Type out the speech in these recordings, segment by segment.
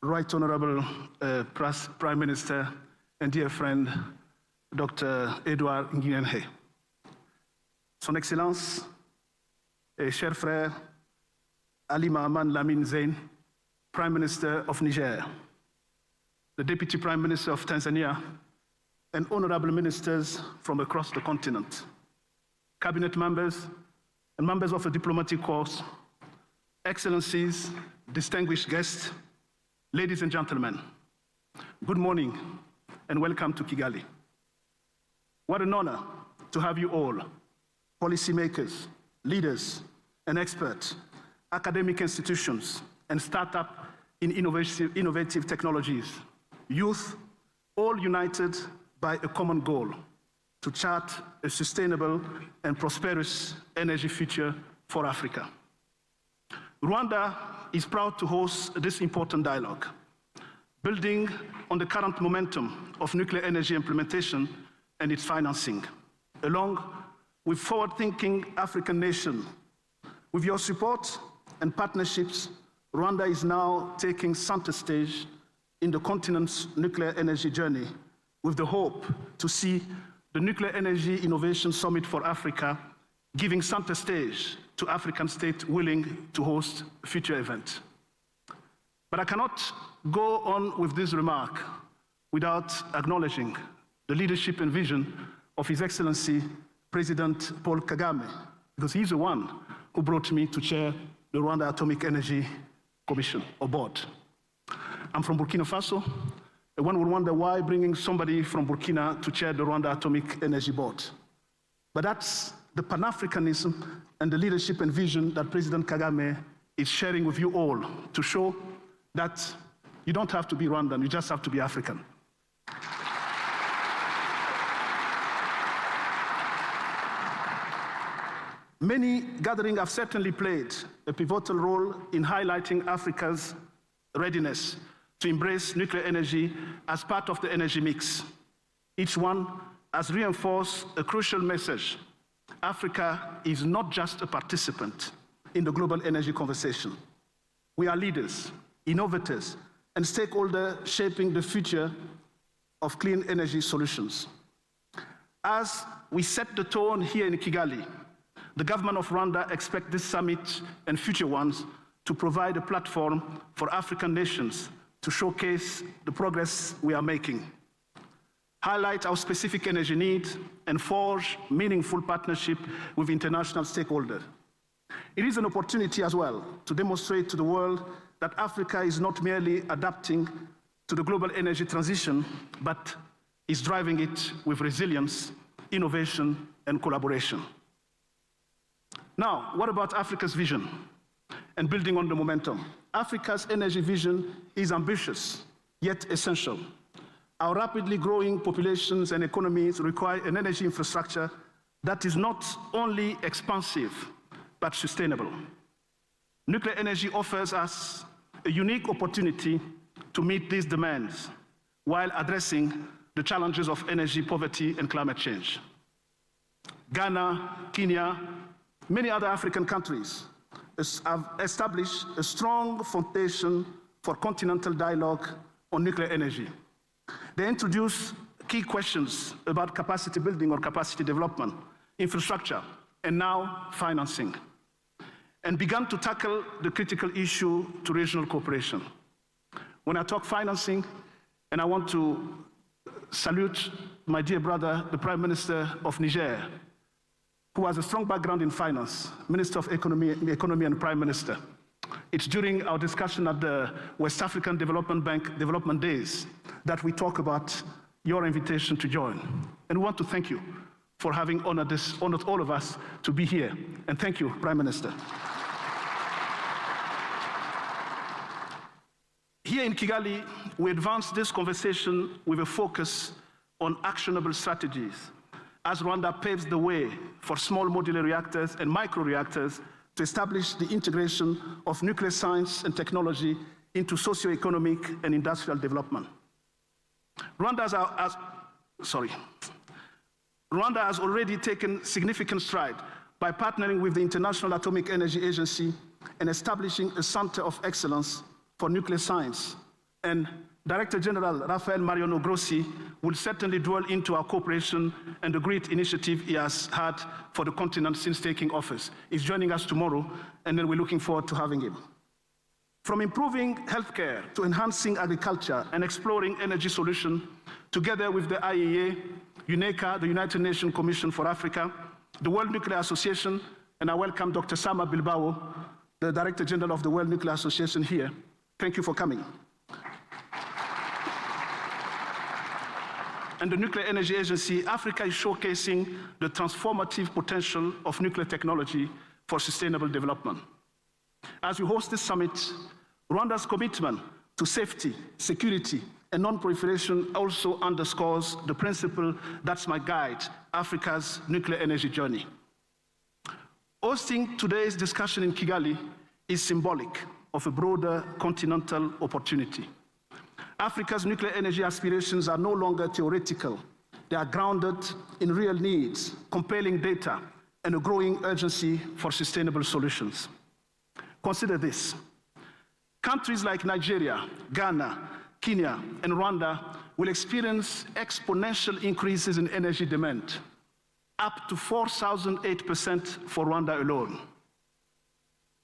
Right Honorable Prime Minister and dear friend, Dr. Edouard Ngienhe. Son Excellence et cher frère Ali Mahaman Lamine Zein, Prime Minister of Niger, the Deputy Prime Minister of Tanzania, and honorable ministers from across the continent, cabinet members and members of the diplomatic corps, excellencies, distinguished guests, ladies and gentlemen, good morning and welcome to Kigali. What an honor to have you all, policymakers, leaders and experts, academic institutions and startup in innovative technologies, youth, all united by a common goal to chart a sustainable and prosperous energy future for Africa. Rwanda is proud to host this important dialogue, building on the current momentum of nuclear energy implementation and its financing, along with forward-thinking African nations. With your support and partnerships, Rwanda is now taking center stage in the continent's nuclear energy journey, with the hope to see the Nuclear Energy Innovation Summit for Africa giving center stage to African states willing to host a future event. But I cannot go on with this remark without acknowledging the leadership and vision of His Excellency President Paul Kagame, because he's the one who brought me to chair the Rwanda Atomic Energy Commission, or Board. I'm from Burkina Faso. One would wonder why bringing somebody from Burkina to chair the Rwanda Atomic Energy Board. But that's the Pan-Africanism and the leadership and vision that President Kagame is sharing with you all to show that you don't have to be Rwandan, you just have to be African. Many gatherings have certainly played a pivotal role in highlighting Africa's readiness to embrace nuclear energy as part of the energy mix. Each one has reinforced a crucial message. Africa is not just a participant in the global energy conversation. We are leaders, innovators, and stakeholders shaping the future of clean energy solutions. As we set the tone here in Kigali, the government of Rwanda expects this summit and future ones to provide a platform for African nations to showcase the progress we are making, highlight our specific energy needs, and forge meaningful partnership with international stakeholders. It is an opportunity as well to demonstrate to the world that Africa is not merely adapting to the global energy transition, but is driving it with resilience, innovation, and collaboration. Now, what about Africa's vision and building on the momentum? Africa's energy vision is ambitious, yet essential. Our rapidly growing populations and economies require an energy infrastructure that is not only expansive, but sustainable. Nuclear energy offers us a unique opportunity to meet these demands while addressing the challenges of energy poverty and climate change. Ghana, Kenya, many other African countries have established a strong foundation for continental dialogue on nuclear energy. They introduced key questions about capacity building or capacity development, infrastructure, and now financing, and began to tackle the critical issue to regional cooperation. When I talk financing, and I want to salute my dear brother, the Prime Minister of Niger, who has a strong background in finance, Minister of Economy and Prime Minister. It's during our discussion at the West African Development Bank Development Days that we talk about your invitation to join. And we want to thank you for having honored all of us to be here. And thank you, Prime Minister. Here in Kigali, we advanced this conversation with a focus on actionable strategies as Rwanda paves the way for small modular reactors and micro-reactors to establish the integration of nuclear science and technology into socio-economic and industrial development. Rwanda has already taken significant strides by partnering with the International Atomic Energy Agency and establishing a center of excellence for nuclear science And Director General Rafael Mariano Grossi will certainly dwell into our cooperation and the great initiative he has had for the continent since taking office. He's joining us tomorrow, and then we're looking forward to having him. From improving healthcare to enhancing agriculture and exploring energy solutions, together with the IEA, UNECA, the United Nations Commission for Africa, the World Nuclear Association, and I welcome Dr. Sama Bilbao, the Director General of the World Nuclear Association here. Thank you for coming. And the Nuclear Energy Agency, Africa is showcasing the transformative potential of nuclear technology for sustainable development. As we host this summit, Rwanda's commitment to safety, security, and non-proliferation also underscores the principle that might guide Africa's nuclear energy journey. Hosting today's discussion in Kigali is symbolic of a broader continental opportunity. Africa's nuclear energy aspirations are no longer theoretical. They are grounded in real needs, compelling data, and a growing urgency for sustainable solutions. Consider this. Countries like Nigeria, Ghana, Kenya, and Rwanda will experience exponential increases in energy demand, up to 4,008% for Rwanda alone.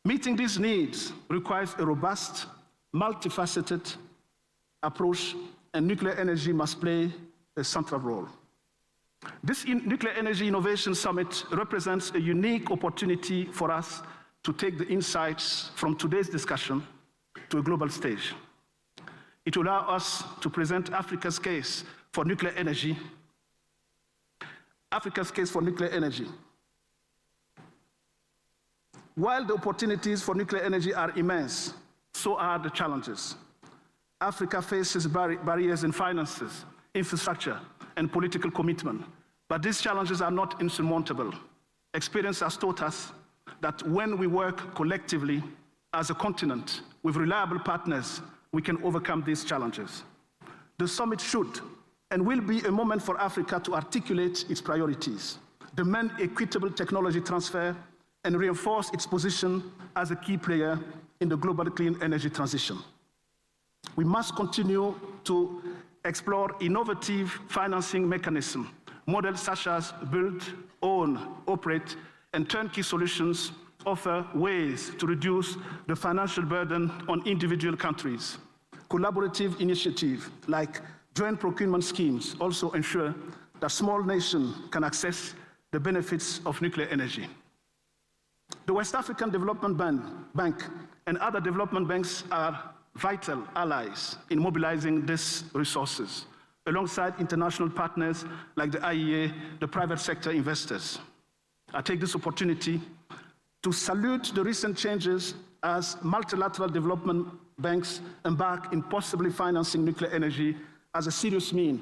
Meeting these needs requires a robust, multifaceted approach, and nuclear energy must play a central role. This Nuclear Energy Innovation Summit represents a unique opportunity for us to take the insights from today's discussion to a global stage. It will allow us to present Africa's case for nuclear energy. Africa's case for nuclear energy. While the opportunities for nuclear energy are immense, so are the challenges. Africa faces barriers in finances, infrastructure, and political commitment. But these challenges are not insurmountable. Experience has taught us that when we work collectively as a continent with reliable partners, we can overcome these challenges. The summit should and will be a moment for Africa to articulate its priorities, demand equitable technology transfer, and reinforce its position as a key player in the global clean energy transition. We must continue to explore innovative financing mechanisms, models such as build, own, operate, and turnkey solutions offer ways to reduce the financial burden on individual countries. Collaborative initiatives like joint procurement schemes also ensure that small nations can access the benefits of nuclear energy. The West African Development Bank and other development banks are vital allies in mobilizing these resources, alongside international partners like the IEA, the private sector investors. I take this opportunity to salute the recent changes as multilateral development banks embark in possibly financing nuclear energy as a serious means